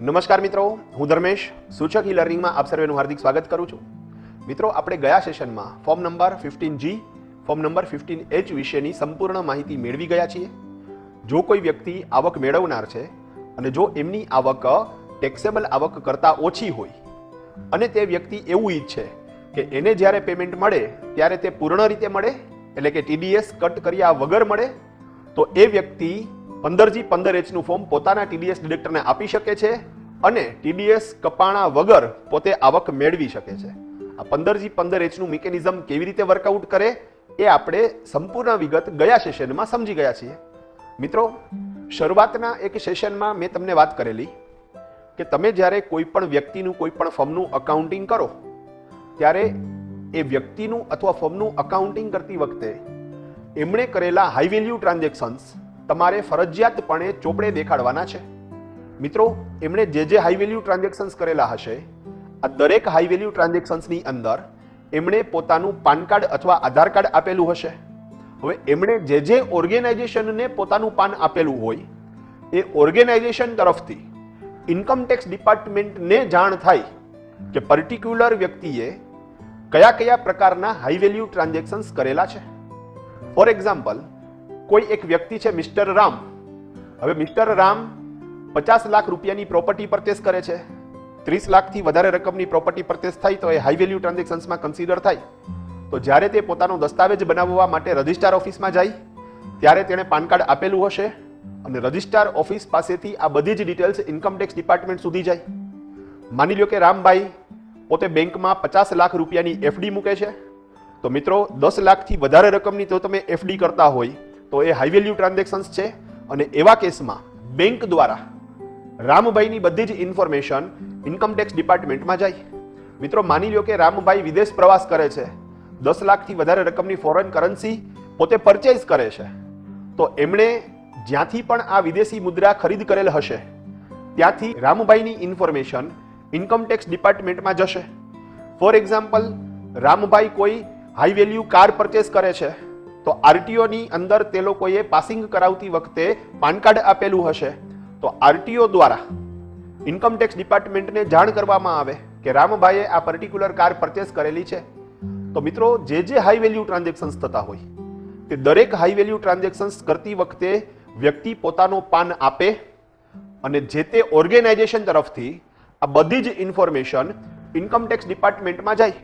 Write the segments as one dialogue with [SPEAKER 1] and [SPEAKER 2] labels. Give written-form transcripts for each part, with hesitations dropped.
[SPEAKER 1] નમસ્કાર મિત્રો, હું ધર્મેશ સૂચક ઈ લર્નિંગમાં આપ સર્વેનું હાર્દિક સ્વાગત કરું છું. મિત્રો, આપણે ગયા સેશનમાં form number 15G, form number 15H વિશેની સંપૂર્ણ માહિતી મેળવી ગયા છીએ. જો કોઈ વ્યક્તિ આવક મેળવનાર છે અને જો એમની આવક ટેક્સેબલ આવક કરતાં ઓછી હોય અને તે વ્યક્તિ એવું ઈચ્છે કે એને જ્યારે પેમેન્ટ મળે ત્યારે તે પૂર્ણ રીતે મળે, એટલે કે TDS કટ કર્યા વગર મળે, તો એ વ્યક્તિ 15G 15H નું ફોર્મ પોતાના TDS ડિડક્ટરને આપી શકે છે અને TDS કપાણા વગર પોતે આવક મેળવી શકે છે. આ 15G 15H નું મિકેનિઝમ કેવી રીતે વર્કઆઉટ કરે એ આપણે સંપૂર્ણ વિગત ગયા સેશનમાં સમજી ગયા છીએ. મિત્રો, શરૂઆતના એક સેશનમાં મેં તમને વાત કરેલી કે તમે જ્યારે કોઈ પણ વ્યક્તિનું કોઈ પણ ફર્મનું અકાઉન્ટિંગ કરો ત્યારે એ વ્યક્તિનું અથવા ફર્મનું અકાઉન્ટિંગ કરતી વખતે એમણે કરેલા હાઈ વેલ્યુ ટ્રાન્ઝેક્શન્સ તમારે ફરજિયાતપણે ચોપડે દેખાડવાના છે. મિત્રો, એમણે જે હાઈ વેલ્યુ ટ્રાન્ઝેક્શન્સ કરેલા હશે, આ દરેક હાઈ વેલ્યુ ટ્રાન્ઝેક્શન્સની અંદર એમણે પોતાનું પાન કાર્ડ અથવા આધાર કાર્ડ આપેલું હશે. હવે એમણે જે ઓર્ગેનાઇઝેશનને પોતાનું પાન આપેલું હોય એ ઓર્ગેનાઇઝેશન તરફથી ઇન્કમ ટેક્સ ડિપાર્ટમેન્ટને જાણ થાય કે પર્ટિક્યુલર વ્યક્તિએ કયા કયા પ્રકારના હાઈ વેલ્યુ ટ્રાન્ઝેક્શન્સ કરેલા છે. ફોર એક્ઝામ્પલ, કોઈ એક વ્યક્તિ છે મિસ્ટર રામ. હવે મિસ્ટર રામ 50 લાખ રૂપિયાની પ્રોપર્ટી પરચેસ કરે છે. 30 લાખથી વધારે રકમની પ્રોપર્ટી પરચેસ થાય તો એ હાઈ વેલ્યુ ટ્રાન્ઝેક્શન્સમાં કન્સિડર થાય. તો જ્યારે તે પોતાનો દસ્તાવેજ બનાવવા માટે રજિસ્ટ્રાર ઓફિસમાં જાય ત્યારે તેણે પાન કાર્ડ આપેલું હશે અને રજિસ્ટ્રાર ઓફિસ પાસેથી આ બધી જ ડિટેલ્સ ઇન્કમ ટેક્સ ડિપાર્ટમેન્ટ સુધી જાય. માની લો કે રામભાઈ પોતે બેંકમાં 50 લાખ રૂપિયાની FD મૂકે છે. તો મિત્રો, 10 લાખથી વધારે રકમની તો તમે FD કરતા હોય તો એ હાઈ વેલ્યુ ટ્રાન્ઝેક્શન્સ છે અને એવા કેસમાં બેંક દ્વારા રામભાઈની બધી જ ઇન્ફોર્મેશન ઇન્કમ ટેક્સ ડિપાર્ટમેન્ટમાં જાય. મિત્રો, માની લો કે રામભાઈ વિદેશ પ્રવાસ કરે છે, 10 લાખથી વધારે રકમની ફોરેન કરન્સી પોતે પરચેઝ કરે છે, તો એમણે જ્યાંથી પણ આ વિદેશી મુદ્રા ખરીદ કરેલ હશે ત્યાંથી રામભાઈની ઇન્ફોર્મેશન ઇન્કમ ટેક્સ ડિપાર્ટમેન્ટમાં જશે. ફોર એક્ઝામ્પલ, રામભાઈ કોઈ હાઈ વેલ્યુ કાર પરચેસ કરે છે તો RTO ની અંદર તે લોકોએ પાસિંગ કરાવતી વખતે પાન કાર્ડ આપેલું હશે, તો RTO દ્વારા ઇન્કમ ટેક્સ ડિપાર્ટમેન્ટને જાણ કરવામાં આવે કે રામભાઈએ આ પર્ટિક્યુલર કાર પરચેસ કરેલી છે. તો મિત્રો, જે હાઈ વેલ્યુ ટ્રાન્ઝેક્શન્સ થતા હોય તે દરેક હાઈ વેલ્યુ ટ્રાન્ઝેક્શન્સ કરતી વખતે વ્યક્તિ પોતાનો પાન આપે અને જે તે ઓર્ગેનાઇઝેશન તરફથી આ બધી જ ઇન્ફોર્મેશન ઇન્કમ ટેક્સ ડિપાર્ટમેન્ટમાં જાય.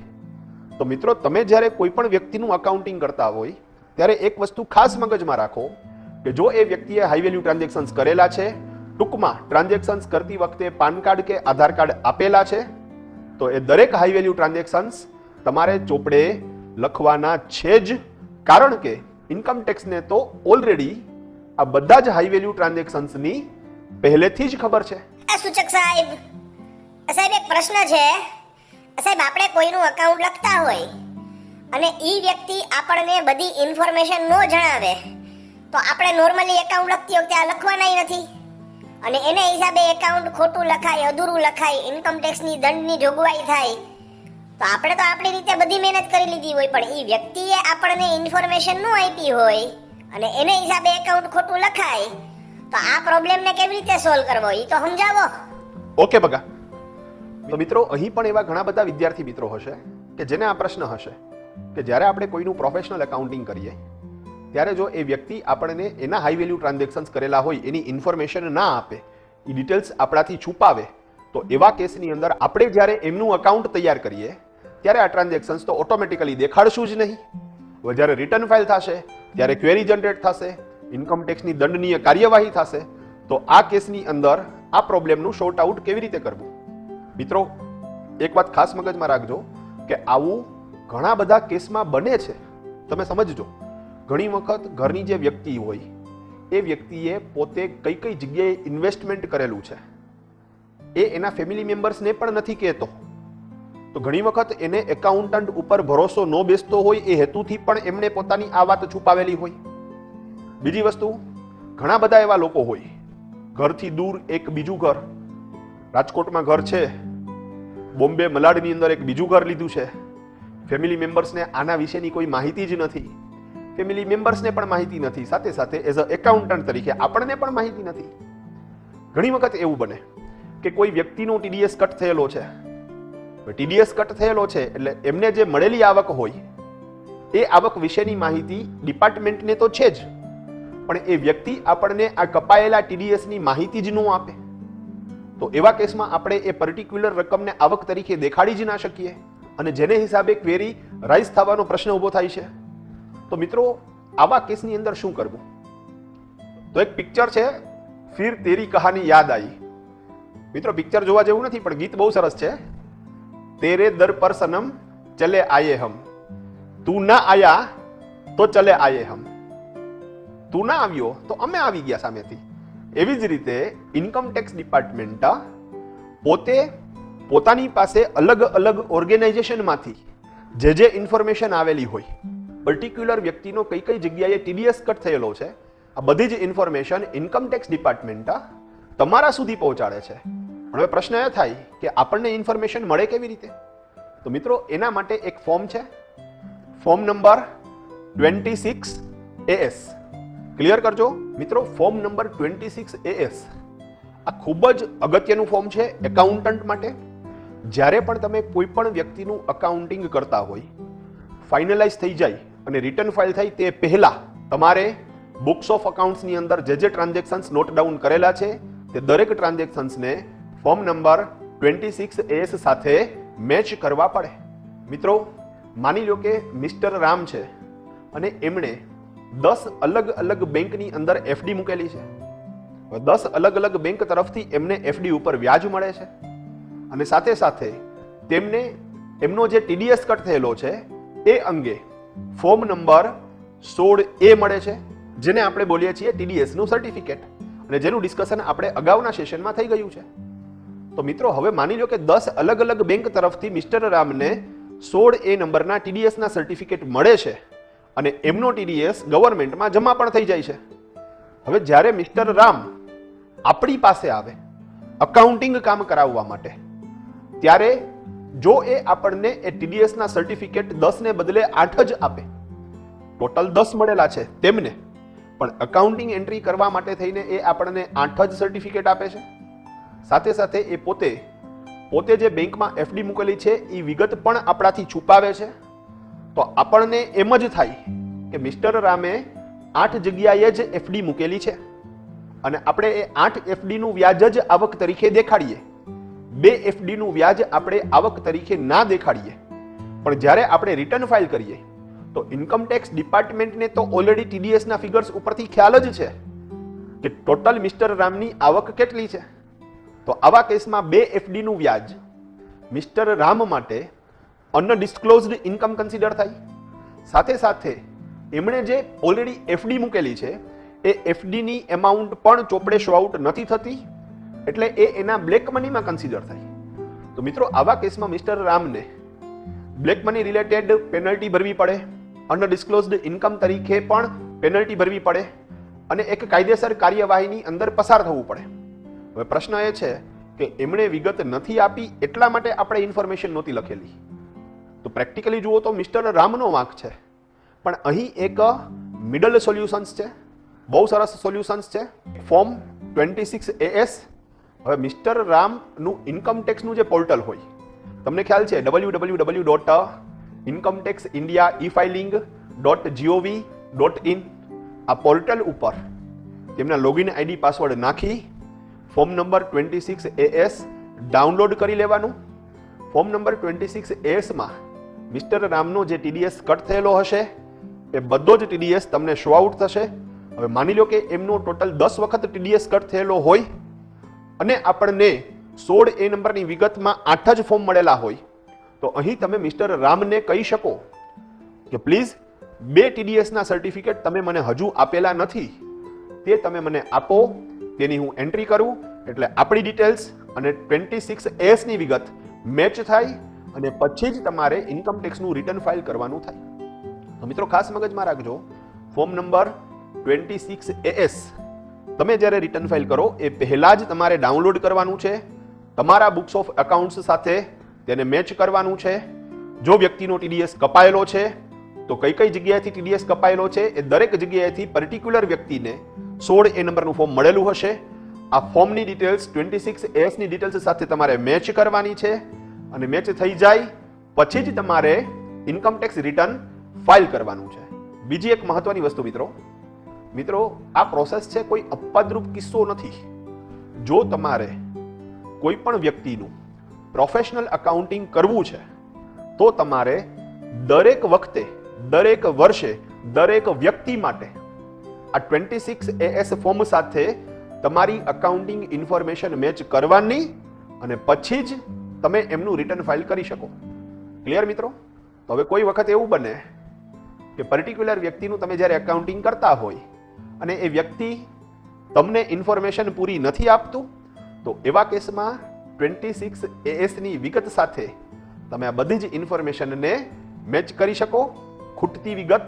[SPEAKER 1] તો મિત્રો, તમે જ્યારે કોઈ પણ વ્યક્તિનું અકાઉન્ટિંગ કરતા હોય ત્યારે એક વસ્તુ ખાસ મગજમાં રાખો કે જો એ વ્યક્તિએ હાઈ વેલ્યુ ટ્રાન્ઝેક્શન્સ કરેલા છે, ટૂંકમાં ટ્રાન્ઝેક્શન્સ કરતી વખતે પાન કાર્ડ કે આધાર કાર્ડ આપેલા છે, તો એ દરેક હાઈ વેલ્યુ ટ્રાન્ઝેક્શન્સ તમારે ચોપડે લખવાના છે જ. કારણ કે ઇન્કમ ટેક્સને તો ઓલરેડી આ બધા જ હાઈ વેલ્યુ ટ્રાન્ઝેક્શન્સની પહેલેથી જ ખબર છે.
[SPEAKER 2] સૂચક સાહેબ, એક પ્રશ્ન છે સાહેબ. આપણે કોઈનું અકાઉન્ટ લખતા હોય અને ઈ વ્યક્તિ આપણને બધી ઇન્ફોર્મેશન ન જણાવે તો આપણે નોર્મલી એકાઉન્ટ લખતી વખતે આ લખવાના નથી અને એને હિસાબે એકાઉન્ટ ખોટું લખાય, અધૂરું લખાય, ઇન્કમ ટેક્સની દંડની જોગવાઈ થાય. તો આપણે તો આપણી રીતે બધી મહેનત કરી લીધી હોય પણ ઈ વ્યક્તિએ આપણને ઇન્ફોર્મેશન ન આપી હોય અને એને હિસાબે એકાઉન્ટ ખોટું લખાય તો આ પ્રોબ્લેમને કેવી રીતે સોલ્વ કરવો એ તો સમજાવો.
[SPEAKER 1] ઓકે બગા. તો મિત્રો, અહીં પણ એવા ઘણા બધા વિદ્યાર્થી મિત્રો હશે કે જેને આ પ્રશ્ન હશે કે જ્યારે આપણે કોઈનું પ્રોફેશનલ એકાઉન્ટિંગ કરીએ ત્યારે જો એ વ્યક્તિ આપણને એના હાઈ વેલ્યુ ટ્રાન્ઝેક્શન્સ કરેલા હોય એની ઇન્ફોર્મેશન ના આપે, એ ડિટેલ્સ આપણાથી છુપાવે, તો એવા કેસની અંદર આપણે જ્યારે એમનું અકાઉન્ટ તૈયાર કરીએ ત્યારે આ ટ્રાન્ઝેક્શન્સ તો ઓટોમેટિકલી દેખાડશું જ નહીં. હવે જ્યારે રિટર્ન ફાઇલ થશે ત્યારે ક્વેરી જનરેટ થશે, ઇન્કમ ટેક્સની દંડનીય કાર્યવાહી થશે, તો આ કેસની અંદર આ પ્રોબ્લેમનું શોર્ટ આઉટ કેવી રીતે કરવું? મિત્રો, એક વાત ખાસ મગજમાં રાખજો કે આવું ઘણા બધા કેસમાં બને છે. તમે સમજજો, ઘણી વખત ઘરની જે વ્યક્તિ હોય એ વ્યક્તિએ પોતે કઈ કઈ જગ્યાએ ઇન્વેસ્ટમેન્ટ કરેલું છે એ એના ફેમિલી મેમ્બર્સને પણ નથી કહેતો. તો ઘણી વખત એને એકાઉન્ટન્ટ ઉપર ભરોસો ન બેસતો હોય એ હેતુથી પણ એમણે પોતાની આ વાત છુપાવેલી હોય. બીજી વસ્તુ, ઘણા બધા એવા લોકો હોય ઘરથી દૂર એક બીજું ઘર, રાજકોટમાં ઘર છે, બોમ્બે મલાડની અંદર એક બીજું ઘર લીધું છે, ફેમિલી મેમ્બર્સને આના વિશેની કોઈ માહિતી જ નથી, ફેમિલી મેમ્બર્સને પણ માહિતી નથી, સાથે સાથે એઝ અ એકાઉન્ટન્ટ તરીકે આપણને પણ માહિતી નથી. ઘણી વખત એવું બને કે કોઈ વ્યક્તિનો ટીડીએસ કટ થયેલો છે. ટીડીએસ કટ થયેલો છે એટલે એમને જે મળેલી આવક હોય એ આવક વિશેની માહિતી ડિપાર્ટમેન્ટને તો છે જ, પણ એ વ્યક્તિ આપણને આ કપાયેલા ટીડીએસની માહિતી જ ન આપે તો એવા કેસમાં આપણે એ પર્ટિક્યુલર રકમને આવક તરીકે દેખાડી જ ના શકીએ અને જેને હિસાબે ક્વેરી રાઇઝ થવાનો પ્રશ્ન ઊભો થાય છે. તો મિત્રો આવા કેસની અંદર શું કરવું? તો એક પિક્ચર છે, ફિર તેરી કહાની યાદ આવી. મિત્રો પિક્ચર જોવા જેવું નથી પણ ગીત બહુ સરસ છે. તેરે દર પર સનમ ચલે આયે હમ, તું ના આયા તો ચલે આયે હમ. તું ના આવ્યો તો અમે આવી ગયા સામેથી. એવી જ રીતે ઇન્કમ ટેક્સ ડિપાર્ટમેન્ટ પોતે પોતાની પાસે અલગ અલગ ઓર્ગેનાઇઝેશનમાંથી જે ઇન્ફોર્મેશન આવેલી હોય, પર્ટિક્યુલર વ્યક્તિનો કઈ કઈ જગ્યાએ ટીડીએસ કટ થયેલો છે, આ બધી જ ઇન્ફોર્મેશન ઇન્કમ ટેક્સ ડિપાર્ટમેન્ટ તમારા સુધી પહોંચાડે છે. પણ હવે પ્રશ્ન એ થાય કે આપણને ઇન્ફોર્મેશન મળે કેવી રીતે? તો મિત્રો એના માટે એક ફોર્મ છે, ફોર્મ નંબર 26AS. ક્લિયર કરજો મિત્રો, ફોર્મ નંબર 26AS આ ખૂબ જ અગત્યનું ફોર્મ છે એકાઉન્ટન્ટ માટે. જ્યારે પણ તમે કોઈ પણ વ્યક્તિનું અકાઉન્ટિંગ કરતા હોય, ફાઇનલાઇઝ થઈ જાય અને રિટર્ન ફાઇલ થાય તે પહેલા તમારે બુક્સ ઓફ અકાઉન્ટ્સની અંદર જે ટ્રાન્ઝેક્શન્સ નોટ ડાઉન કરેલા છે તે દરેક ટ્રાન્ઝેક્શન્સને ફોર્મ નંબર 26AS સાથે મેચ કરવા પડે. મિત્રો માની લો કે મિસ્ટર રામ છે અને એમણે 10 અલગ અલગ બેંકની અંદર એફડી મૂકેલી છે. 10 અલગ અલગ બેંક તરફથી એમને એફડી ઉપર વ્યાજ મળે છે અને સાથે સાથે તેમને એમનો જે ટીડીએસ કટ થયેલો છે એ અંગે ફોર્મ નંબર 16A મળે છે, જેને આપણે બોલીએ છીએ ટીડીએસ નું સર્ટિફિકેટ, અને જેનું ડિસ્કશન આપણે અગાઉના સેશનમાં થઈ ગયું છે. તો મિત્રો હવે માની લો કે 10 અલગ અલગ બેંક તરફથી મિસ્ટર રામને 16A નંબરના ટીડીએસના સર્ટિફિકેટ મળે છે અને એમનો ટીડીએસ ગવર્મેન્ટમાં જમા પણ થઈ જાય છે. હવે જ્યારે મિસ્ટર રામ આપણી પાસે આવે અકાઉન્ટિંગ કામ કરાવવા માટે, ત્યારે જો એ આપણને એ ટીડીએસના સર્ટિફિકેટ 10 ને બદલે 8 જ આપે, ટોટલ 10 મળેલા છે તેમને, પણ અકાઉન્ટિંગ એન્ટ્રી કરવા માટે થઈને એ આપણને 8 જ સર્ટિફિકેટ આપે છે. સાથે સાથે એ પોતે જે બેંકમાં એફડી મૂકેલી છે એ વિગત પણ આપણાથી છુપાવે છે. તો આપણને એમ જ થાય કે મિસ્ટર રામે 8 જગ્યાએ જ એફડી મૂકેલી છે અને આપણે એ 8 એફડી નું વ્યાજ જ આવક તરીકે દેખાડીએ, 2 એફડી નું વ્યાજ આપણે આવક તરીકે ના દેખાડીએ. પણ જ્યારે આપણે રિટર્ન ફાઇલ કરીએ તો ઇન્કમ ટેક્સ ડિપાર્ટમેન્ટને તો ઓલરેડી ટીડીએસ ના ફિગર્સ ઉપરથી ખ્યાલ જ છે કે ટોટલ મિસ્ટર રામની આવક કેટલી છે. તો આવા કેસમાં 2 એફડી નું વ્યાજ મિસ્ટર રામ માટે અનડિસ્ક્લોઝડ ઇન્કમ કન્સિડર થાય. સાથે સાથે એમણે જે ઓલરેડી એફડી મૂકેલી છે એ એફડીની એમાઉન્ટ પણ ચોપડે શો આઉટ નથી થતી, એટલે એ એના બ્લેક મનીમાં કન્સિડર થાય. તો મિત્રો આવા કેસમાં મિસ્ટર રામને બ્લેક મની રિલેટેડ પેનલ્ટી ભરવી પડે, અનડિસ્ક્લોઝડ ઇન્કમ તરીકે પણ પેનલ્ટી ભરવી પડે અને એક કાયદેસર કાર્યવાહીની અંદર પસાર થવું પડે. હવે પ્રશ્ન એ છે કે એમણે વિગત નથી આપી એટલા માટે આપણે ઇન્ફોર્મેશન નહોતી લખેલી. તો પ્રેક્ટિકલી જુઓ તો મિસ્ટર રામનો વાંક છે, પણ અહીં એક મિડલ સોલ્યુશન્સ છે, બહુ સરસ સોલ્યુશન્સ છે, ફોર્મ 26AS. હવે મિસ્ટર રામનું ઇન્કમ ટેક્સનું જે પોર્ટલ હોય, તમને ખ્યાલ છે www.incometaxindiaefiling.gov.in. આ પોર્ટલ ઉપર તેમના લોગિન આઈડી પાસવર્ડ નાખી ફોર્મ નંબર 26AS ડાઉનલોડ કરી લેવાનું. ફોર્મ નંબર 26AS માં મિસ્ટર રામનો જે ટીડીએસ કટ થયેલો હશે એ બધો જ ટીડીએસ તમને શો આઉટ થશે. હવે માની લો કે એમનો ટોટલ 10 વખત ટીડીએસ કટ થયેલો હોય અને આપણને 16A નંબરની વિગતમાં 8 જ ફોર્મ મળેલા હોય, તો અહીં તમે મિસ્ટર રામને કહી શકો કે પ્લીઝ 2 ટીડીએસના સર્ટિફિકેટ તમે મને હજુ આપેલા નથી, તે તમે મને આપો, તેની હું એન્ટ્રી કરું, એટલે આપણી ડિટેલ્સ અને 26AS ની વિગત મેચ થાય અને પછી જ તમારે ઇન્કમ ટેક્સનું રિટર્ન ફાઇલ કરવાનું થાય. તો મિત્રો ખાસ મગજમાં રાખજો, ફોર્મ નંબર 26AS તમે જ્યારે રિટર્ન ફાઇલ કરો એ પહેલા જ તમારે ડાઉનલોડ કરવાનું છે, તમારા બુક્સ ઓફ એકાઉન્ટ્સ સાથે તેને મેચ કરવાનું છે. જો વ્યક્તિનો ટીડીએસ કપાયેલો છે તો કઈ કઈ જગ્યાએથી ટીડીએસ કપાયેલો છે એ દરેક જગ્યાએથી પર્ટિક્યુલર વ્યક્તિને 16A નંબરનું ફોર્મ મળેલું હશે આ ફોર્મની ડિટેલ્સ 26AS ની ડિટેલ્સ સાથે તમારે મેચ કરવાની છે અને મેચ થઈ જાય પછી જ તમારે ઇન્કમ ટેક્સ રિટર્ન ફાઇલ કરવાનું છે. બીજી એક મહત્વની વસ્તુ મિત્રો આ પ્રોસેસ છે કોઈ અપવાદરૂપ કિસ્સો નથી. જો તમારે કોઈ પણ વ્યક્તિનું પ્રોફેશનલ અકાઉન્ટિંગ કરવું છે તો તમારે દરેક વખતે, દરેક વર્ષે, દરેક વ્યક્તિ માટે આ 26AS ફોર્મ સાથે તમારી અકાઉન્ટિંગ ઇન્ફોર્મેશન મેચ કરવાની અને પછી જ તમે એમનું રિટર્ન ફાઇલ કરી શકો. ક્લિયર મિત્રો? તો હવે કોઈ વખત એવું બને કે પર્ટિક્યુલર વ્યક્તિનું તમે જ્યારે અકાઉન્ટિંગ કરતા હોય અને એ વ્યક્તિ તમને ઇન્ફોર્મેશન પૂરી નથી આપતું, તો એવા કેસમાં 26AS ની વિગત સાથે તમે આ બધી જ ઇન્ફોર્મેશનને મેચ કરી શકો, ખૂટતી વિગત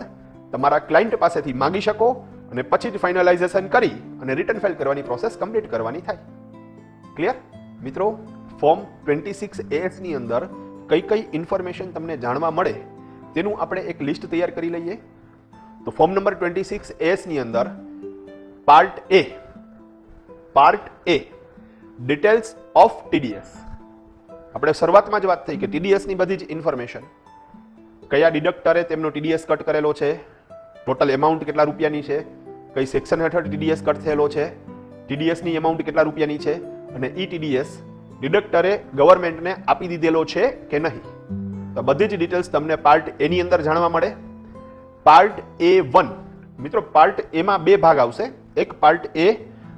[SPEAKER 1] તમારા ક્લાયન્ટ પાસેથી માંગી શકો અને પછી જ ફાઇનલાઇઝેશન કરી અને રિટર્ન ફાઇલ કરવાની પ્રોસેસ કમ્પ્લીટ કરવાની થાય. ક્લિયર મિત્રો? ફોર્મ 26AS ની અંદર કઈ કઈ ઇન્ફોર્મેશન તમને જાણવા મળે તેનું આપણે એક લિસ્ટ તૈયાર કરી લઈએ. તો ફોર્મ નંબર 26AS ની અંદર part A details of TDS. આપણે શરૂઆતમાં જ વાત થઈ કે TDS ની બધી જ ઇન્ફોર્મેશન, કયા ડિડક્ટરે તેમનો TDS કટ કરેલો છે, ટોટલ એમાઉન્ટ કેટલા રૂપિયાની છે, કઈ સેક્શન હેઠળ TDS કટ થયેલો છે, TDS ની એમાઉન્ટ કેટલા રૂપિયાની છે અને ઈ TDS ડિડક્ટરે ગવર્મેન્ટને આપી દીધેલો છે કે નહીં. તો બધી જ ડિટેલ્સ તમને પાર્ટ એ ની અંદર જાણવા મળે. પાર્ટ A1 મિત્રો, પાર્ટ એ માં બે ભાગ આવશે. એક પાર્ટ એ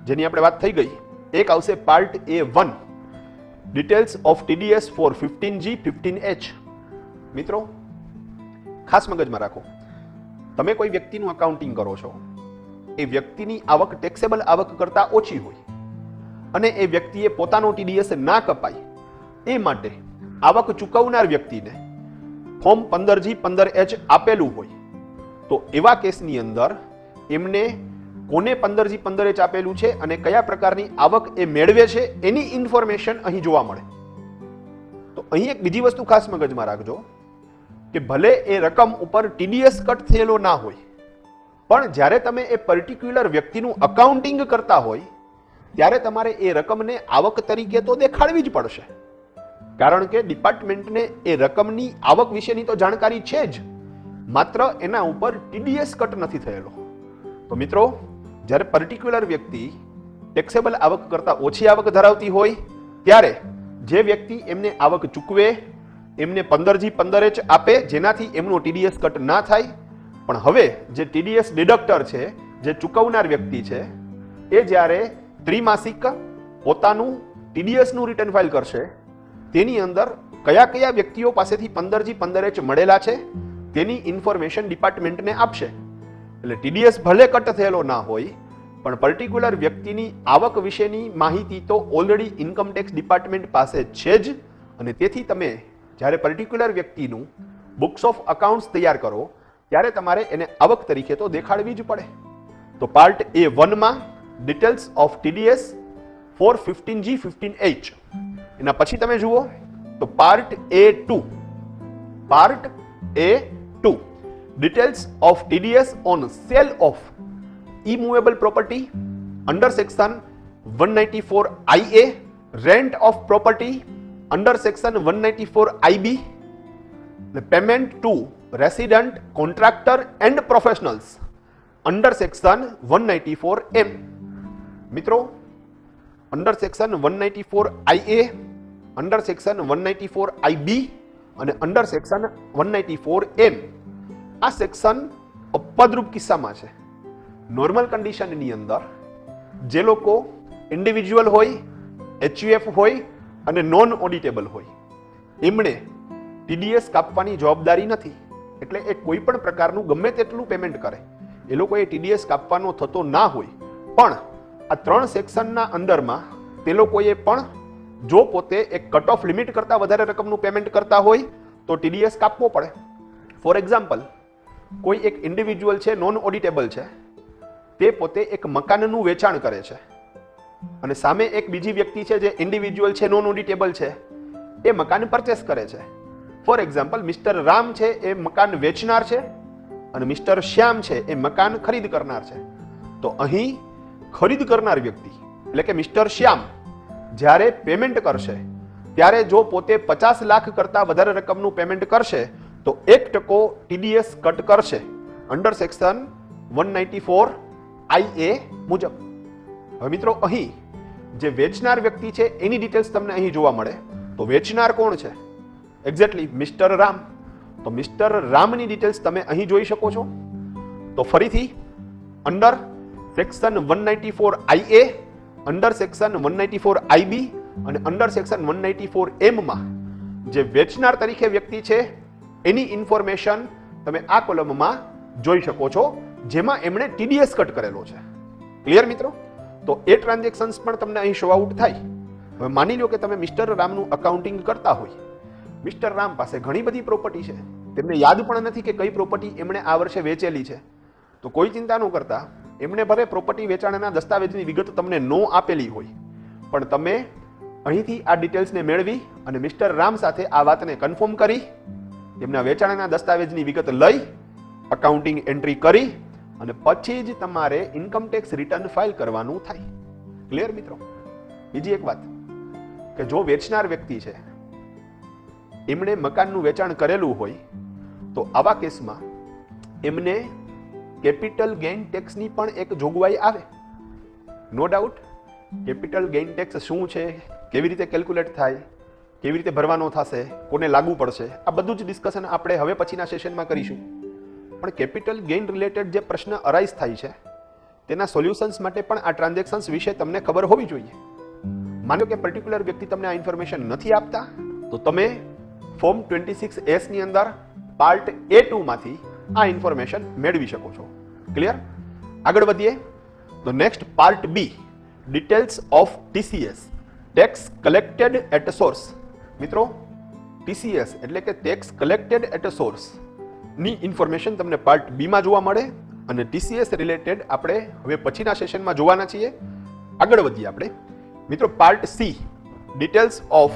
[SPEAKER 1] જેની આપણે વાત થઈ ગઈ, એક આવશે part A1 details of TDS for 15G 15H. મિત્રો ખાસ મગજમાં રાખો, તમે કોઈ વ્યક્તિનું અકાઉન્ટિંગ કરો છો, એ વ્યક્તિની આવક ટેક્સેબલ આવક કરતા ઓછી હોય અને એ વ્યક્તિએ પોતાનો TDS ના કપાય એ માટે આવક ચૂકવનાર વ્યક્તિને ફોર્મ 15G 15H આપેલું હોય, તો એવા કેસની અંદર એમને કોને 15G 15H આપેલું છે અને કયા પ્રકારની આવક એ મેળવે છે એની ઇન્ફોર્મેશન અહીં જોવા મળે. તો અહીં એક બીજી વસ્તુ ખાસ મગજમાં રાખજો કે ભલે એ રકમ ઉપર TDS કટ થયેલો ના હોય, પણ જ્યારે તમે એ પર્ટિક્યુલર વ્યક્તિનું અકાઉન્ટિંગ કરતા હોય ત્યારે તમારે એ રકમને આવક તરીકે તો દેખાડવી જ પડશે, કારણ કે ડિપાર્ટમેન્ટને એ રકમની આવક વિશેની તો જાણકારી છે જ, માત્ર એના ઉપર TDS કટ નથી થયેલો. તો મિત્રો જ્યારે પર્ટિક્યુલર વ્યક્તિ ટેક્સેબલ આવક કરતા ઓછી આવક ધરાવતી હોય ત્યારે જે વ્યક્તિ એમને આવક ચૂકવે એમને 15G 15H આપે જેનાથી એમનો TDS કટ ના થાય. પણ હવે જે TDS ડિડક્ટર છે, જે ચૂકવનાર વ્યક્તિ છે, એ જ્યારે ત્રિમાસિક પોતાનું TDS નું રિટર્ન ફાઇલ કરશે તેની અંદર કયા કયા વ્યક્તિઓ પાસેથી 15G 15H મળેલા છે તેની ઇન્ફોર્મેશન ડિપાર્ટમેન્ટને આપશે. એટલે TDS ભલે કટ થયેલો ના હોય પણ પર્ટિક્યુલર વ્યક્તિની આવક વિશેની માહિતી તો ઓલરેડી ઇન્કમ ટેક્સ ડિપાર્ટમેન્ટ પાસે છે જ, અને તેથી તમે જ્યારે પર્ટિક્યુલર વ્યક્તિનું બુક્સ ઓફ અકાઉન્ટ્સ તૈયાર કરો ત્યારે તમારે એને આવક તરીકે તો દેખાડવી જ પડે. તો પાર્ટ A1 માં details of TDS for 15G 15H. એના પછી તમે જુઓ તો part A2 details of TDS on sale of immovable property under section 194IA, rent of property under section 194IB, payment to resident contractor and professionals under section 194M. મિત્રો under section 194IA, under section 194IB અને under section 194M આ section અપવાદરૂપ કિસ્સામાં છે. Normal કન્ડિશનની અંદર જે લોકો individual હોય, HUF હોય અને નોન ઓડિટેબલ હોય એમણે TDS કાપવાની જવાબદારી નથી. એટલે એ કોઈ પણ પ્રકારનું ગમે તેટલું પેમેન્ટ કરે એ લોકોએ TDS કાપવાનો થતો ના હોય, પણ આ ત્રણ સેક્શનના અંદરમાં તે લોકોએ પણ જો પોતે એક કટ ઓફ લિમિટ કરતા વધારે રકમનું પેમેન્ટ કરતા હોય તો TDS કાપવો પડે. ફોર એક્ઝામ્પલ, કોઈ એક ઇન્ડિવિજ્યુઅલ છે, નોન ઓડિટેબલ છે, તે પોતે એક મકાનનું વેચાણ કરે છે અને સામે એક બીજી વ્યક્તિ છે જે ઇન્ડિવિજ્યુઅલ છે, નોન ઓડિટેબલ છે, એ મકાન પરચેસ કરે છે. ફોર એક્ઝામ્પલ, મિસ્ટર રામ છે એ મકાન વેચનાર છે અને મિસ્ટર શ્યામ છે એ મકાન ખરીદ કરનાર છે. તો અહીં ખરીદ કરનાર વ્યક્તિ એટલે કે મિસ્ટર શ્યામ જ્યારે પેમેન્ટ કરશે ત્યારે જો પોતે 50 લાખ કરતા વધારે રકમનું પેમેન્ટ કરશે તો 1% TDS કટ કરશે અંડર સેક્શન 194 IA મુજબ. હવે મિત્રો અહીં જે વેચનાર વ્યક્તિ છે એની ડિટેલ્સ તમને અહીં જોવા મળે તો વેચનાર કોણ છે? Exactly mister Ram. તો મિસ્ટર રામની ડિટેલ્સ તમે અહીં જોઈ શકો છો. તો ફરીથી under section 194 IA, under section 194 IB અને અંડર સેક્શન 194 M માં જે વેચનાર તરીકે વ્યક્તિ છે એની ઇન્ફોર્મેશન તમે આ કોલમમાં જોઈ શકો છો, જેમાં એમણે TDS કટ કરેલો છે. ક્લિયર મિત્રો? તો એ ટ્રાન્ઝેક્શન્સ પણ તમને અહીં શો આઉટ થાય. હવે માની લો કે તમે મિસ્ટર રામનું અકાઉન્ટિંગ કરતા હોય. મિસ્ટર રામ પાસે ઘણી બધી પ્રોપર્ટી છે, તેમને યાદ પણ નથી કે કઈ પ્રોપર્ટી એમણે આ વર્ષે વેચેલી છે. તો કોઈ ચિંતા ન કરતા, એમણે ભલે પ્રોપર્ટી વેચાણના દસ્તાવેજની વિગત તમને ન આપેલી હોય, પણ તમે અહીંથી આ ડિટેલ્સને મેળવી અને મિસ્ટર રામ સાથે આ વાતને કન્ફર્મ કરી એમના વેચાણના દસ્તાવેજની વિગત લઈ અકાઉન્ટિંગ એન્ટ્રી કરી અને પછી જ તમારે ઇન્કમ ટેક્સ રિટર્ન ફાઇલ કરવાનું થાય. ક્લિયર મિત્રો? બીજી એક વાત કે જો વેચનાર વ્યક્તિ છે એમણે મકાનનું વેચાણ કરેલું હોય તો આવા કેસમાં એમને કેપિટલ ગેઇન ટેક્સની પણ એક જોગવાઈ આવે. No doubt capital gain tax શું છે, કેવી રીતે કેલ્ક્યુલેટ થાય, કેવી રીતે ભરવાનો થશે, કોને લાગુ પડશે, આ બધું જ ડિસ્કશન આપણે હવે પછીના સેશનમાં કરીશું. પણ કેપિટલ ગેઇન રિલેટેડ જે પ્રશ્ન અરાઇઝ થાય છે તેના સોલ્યુશન્સ માટે પણ આ ટ્રાન્ઝેક્શન્સ વિશે તમને ખબર હોવી જોઈએ. માનો કે પર્ટિક્યુલર વ્યક્તિ તમને આ ઇન્ફોર્મેશન નથી આપતા તો તમે ફોર્મ 26S ની અંદર પાર્ટ A2 માંથી આ ઇન્ફોર્મેશન મેળવી શકો છો. ક્લિયર? આગળ વધીએ તો next part B, details of TCS, tax collected at source. મિત્રો TCS એટલે કે ટેક્સ કલેક્ટેડ એટ સોર્સ ની ઇન્ફોર્મેશન તમને પાર્ટ B માં જોવા મળે અને TCS રિલેટેડ આપણે હવે પછીના સેશનમાં જોવાના છીએ. આગળ વધીએ આપણે મિત્રો part C, details of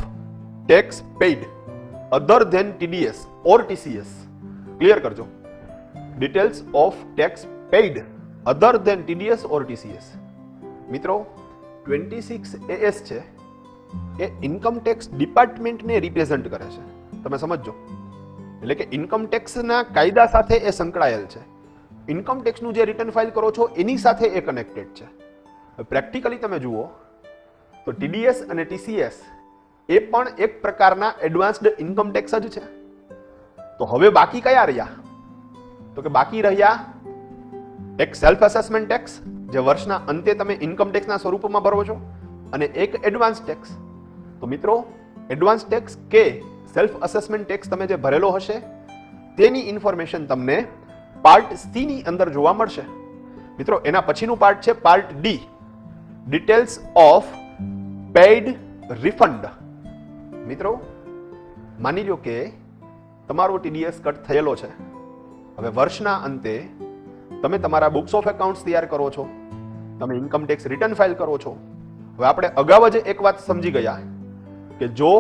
[SPEAKER 1] tax paid other than TDS or TCS. Clear કરજો. Details of tax paid other than TDS or TCS. મિત્રો 26AS છે એ ઇન્કમ ટેક્સ ડિપાર્ટમેન્ટને રિપ્રેઝન્ટ કરે છે. તમે સમજો, એટલે કે ઇન્કમ ટેક્સના કાયદા સાથે એ સંકળાયેલ છે. ઇન્કમ ટેક્સનું જે રિટર્ન ફાઇલ કરો છો એની સાથે એ કનેક્ટેડ છે. પ્રેક્ટિકલી તમે જુઓ તો TDS અને TCS એ પણ એક પ્રકારના એડવાન્સ્ડ ઇન્કમ ટેક્સ જ છે. તો હવે બાકી કયા રહ્યા? તો કે બાકી રહ્યા એક સેલ્ફ અસેસમેન્ટ ટેક્સ જે વર્ષના અંતે તમે ઇન્કમ ટેક્સના સ્વરૂપમાં ભરો છો અને એક એડવાન્સ ટેક્સ. તો મિત્રો એડવાન્સ ટેક્સ કે સેલ્ફ અસેસમેન્ટ ટેક્સ તમે જે ભરેલો હશે તેની ઇન્ફોર્મેશન તમને પાર્ટ C ની અંદર જોવા મળશે. મિત્રો એના પછીનું પાર્ટ છે part D, details of paid refund. મિત્રો માની લો કે તમારો TDS કટ થયેલો છે. હવે વર્ષના અંતે તમે તમારા બુક્સ ઓફ એકાઉન્ટ્સ તૈયાર કરો છો, તમે ઇન્કમ ટેક્સ રિટર્ન ફાઇલ કરો છો. હવે આપણે અગાઉ જ એક વાત સમજી ગયા કે જો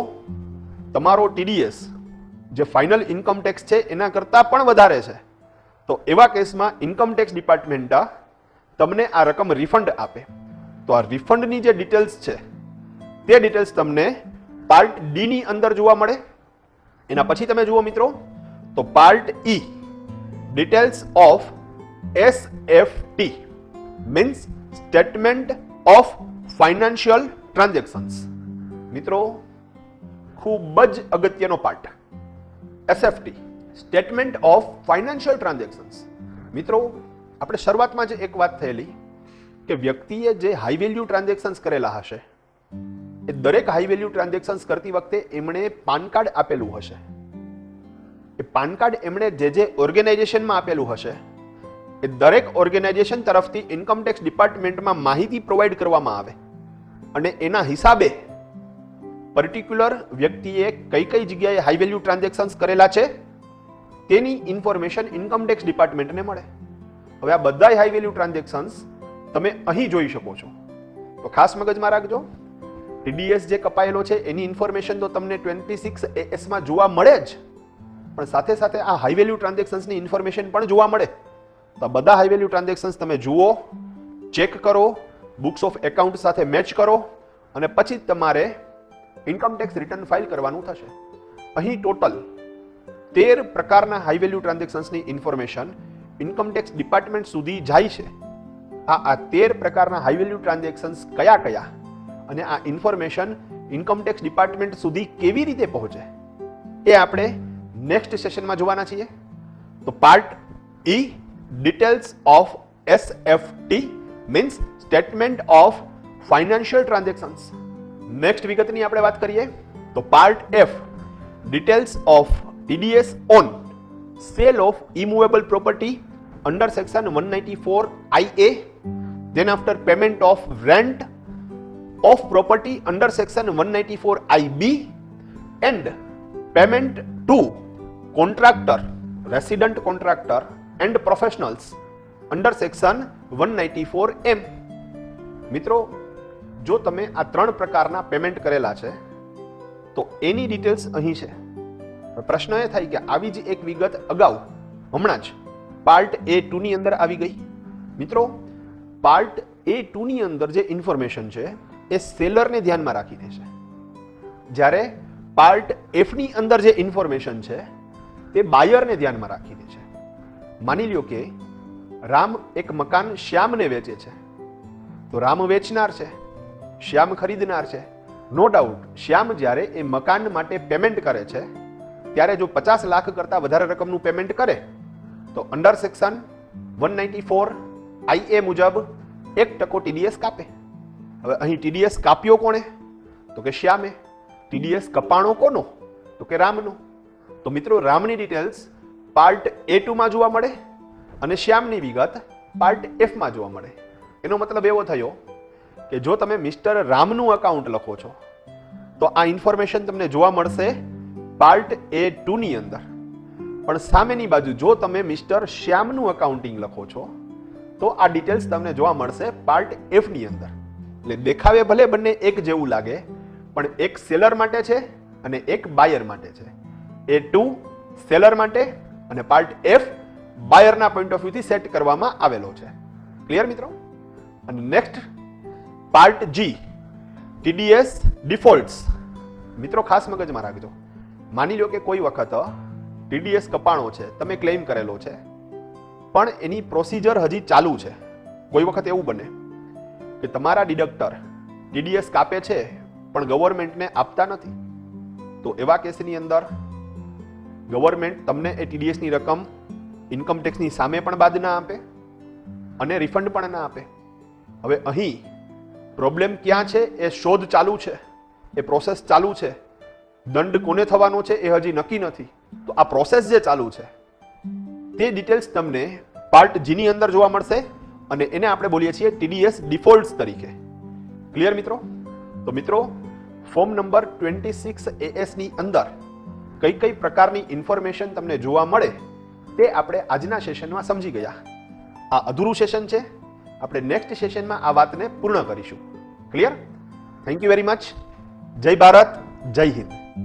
[SPEAKER 1] તમારો TDS જે ફાઇનલ ઇન્કમ ટેક્સ છે એના કરતાં પણ વધારે છે તો એવા કેસમાં ઇન્કમ ટેક્સ ડિપાર્ટમેન્ટ તમને આ રકમ રિફંડ આપે. તો આ રિફંડની જે ડિટેલ્સ છે તે ડિટેલ્સ તમને પાર્ટ D ની અંદર જોવા મળે. એના પછી તમે જુઓ મિત્રો તો part E, details of SFT means statement of financial transactions. મિત્રો ખૂબ જ અગત્યનો part SFT, statement of financial transactions. મિત્રો આપણે શરૂઆતમાં જ એક વાત થયેલી કે વ્યક્તિએ જે હાઈ વેલ્યુ ટ્રાન્ઝેક્શન્સ કરેલા હશે એ દરેક હાઈ વેલ્યુ ટ્રાન્ઝેક્શન્સ કરતી વખતે એમણે પાન કાર્ડ આપેલું હશે. એ પાન કાર્ડ એમણે જે ઓર્ગેનાઇઝેશનમાં આપેલું હશે એ દરેક ઓર્ગેનાઇઝેશન તરફથી ઇન્કમ ટેક્સ ડિપાર્ટમેન્ટમાં માહિતી પ્રોવાઈડ કરવામાં આવે અને એના હિસાબે પર્ટિક્યુલર વ્યક્તિએ કઈ કઈ જગ્યાએ હાઈ વેલ્યુ ટ્રાન્ઝેક્શન્સ કરેલા છે તેની ઇન્ફોર્મેશન ઇન્કમ ટેક્સ ડિપાર્ટમેન્ટને મળે. હવે આ બધા હાઈ વેલ્યુ ટ્રાન્ઝેક્શન્સ તમે અહીં જોઈ શકો છો. તો ખાસ મગજમાં રાખજો, TDS જે કપાયેલો છે એની ઇન્ફોર્મેશન તો તમને 26AS માં જોવા મળે જ, પણ સાથે સાથે આ હાઈ વેલ્યુ ટ્રાન્ઝેક્શન્સની ઇન્ફોર્મેશન પણ જોવા મળે. તો બધા હાઈ વેલ્યુ ટ્રાન્ઝેક્શન્સ તમે જુઓ, ચેક કરો, બુક્સ ઓફ એકાઉન્ટ સાથે મેચ કરો અને પછી તમારે ઇન્કમ ટેક્સ રિટર્ન ફાઇલ કરવાનું થશે. અહીં ટોટલ 13 પ્રકારના હાઈ વેલ્યુ ટ્રાન્ઝેક્શન્સની ઇન્ફોર્મેશન ઇન્કમ ટેક્સ ડિપાર્ટમેન્ટ સુધી જાય છે. આ 13 પ્રકારના હાઈ વેલ્યુ ટ્રાન્ઝેક્શન્સ કયા કયા અને આ ઇન્ફોર્મેશન ઇન્કમ ટેક્સ ડિપાર્ટમેન્ટ સુધી કેવી રીતે પહોંચે એ આપણે નેક્સ્ટ સેશનમાં જોવાના છીએ. તો part E details of SFT means statement of financial transactions. Next વિગતની આપણે વાત કરીએ તો part F details of TDS on sale of immovable property under section 194 IA, then after payment of rent of property under section 194 IB and payment to contractor, resident contractor and professionals under section 194 M. મિત્રો, જો તમે આ 3 પ્રકારના payment કરેલા છે તો એની details અહીં છે. પ્રશ્ન એ થાય કે આવી જ એક વિગત અગાઉ હમણાં જ પાર્ટ A2 ની અંદર આવી ગઈ. મિત્રો, પાર્ટ A2 ની અંદર જે ઇન્ફોર્મેશન છે એ સેલરને ધ્યાનમાં રાખીને છે, જ્યારે પાર્ટ F ની અંદર જે ઇન્ફોર્મેશન છે તે બાયરને ધ્યાનમાં રાખીને છે. માની લ્યો કે રામ એક મકાન શ્યામને વેચે છે, તો રામ વેચનાર છે, શ્યામ ખરીદનાર છે. નો ડાઉટ શ્યામ જ્યારે એ મકાન માટે પેમેન્ટ કરે છે ત્યારે જો 50 લાખ કરતા વધારે રકમનું પેમેન્ટ કરે તો અંડર સેક્શન 194 IA મુજબ 1% TDS કાપે. હવે અહીં TDS કાપ્યો કોણે? તો કે શ્યામે. TDS કપાણો કોનો? તો કે રામનો. તો મિત્રો, રામની ડિટેલ્સ પાર્ટ A2 માં જોવા મળે અને શ્યામની વિગત પાર્ટ F માં જોવા મળે. એનો મતલબ એવો થયો કે જો તમે મિસ્ટર રામનું અકાઉન્ટ લખો છો તો આ ઇન્ફોર્મેશન તમને જોવા મળશે પાર્ટ A2 ની અંદર, પણ સામેની બાજુ જો તમે મિસ્ટર શ્યામનું અકાઉન્ટિંગ લખો છો તો આ ડિટેલ્સ તમને જોવા મળશે પાર્ટ F ની અંદર. એટલે દેખાવે ભલે બંને એક જેવું લાગે, પણ એક સેલર માટે છે અને એક બાયર માટે છે. A2 સેલર માટે અને પાર્ટ F બાયરના પોઈન્ટ ઓફ વ્યૂથી સેટ કરવામાં આવેલો છે. ક્લિયર મિત્રો? અને next part G TDS defaults. મિત્રો, ખાસ મગજમાં રાખજો. માની લો કે કોઈ વખત TDS કપાણો છે, તમે ક્લેમ કરેલો છે, પણ એની પ્રોસિજર હજી ચાલુ છે. કોઈ વખત એવું બને કે તમારા ડિડક્ટર TDS કાપે છે પણ ગવર્મેન્ટને આપતા નથી. તો એવા કેસની અંદર ગવર્મેન્ટ તમને એ TDS ની રકમ ઇન્કમ ટેક્સની સામે પણ બાદ ના આપે અને રિફંડ પણ ના આપે. હવે અહીં પ્રોબ્લેમ ક્યાં છે એ શોધ ચાલુ છે, એ પ્રોસેસ ચાલુ છે. દંડ કોને થવાનો છે એ હજી નક્કી નથી. તો આ પ્રોસેસ જે ચાલુ છે તે ડિટેલ્સ તમને પાર્ટ G ની અંદર જોવા મળશે અને એને આપણે બોલીએ છીએ TDS ડિફોલ્ટ્સ તરીકે. ક્લિયર મિત્રો? તો મિત્રો, ફોર્મ નંબર 26 AS ની અંદર કઈ કઈ પ્રકારની ઇન્ફોર્મેશન તમને જોવા મળે તે આપણે આજના સેશનમાં સમજી ગયા. આ અધૂરું સેશન છે, આપણે નેક્સ્ટ સેશનમાં આ વાતને પૂર્ણ કરીશું. Clear? Thank you very much. જય ભારત, જય હિન્દ.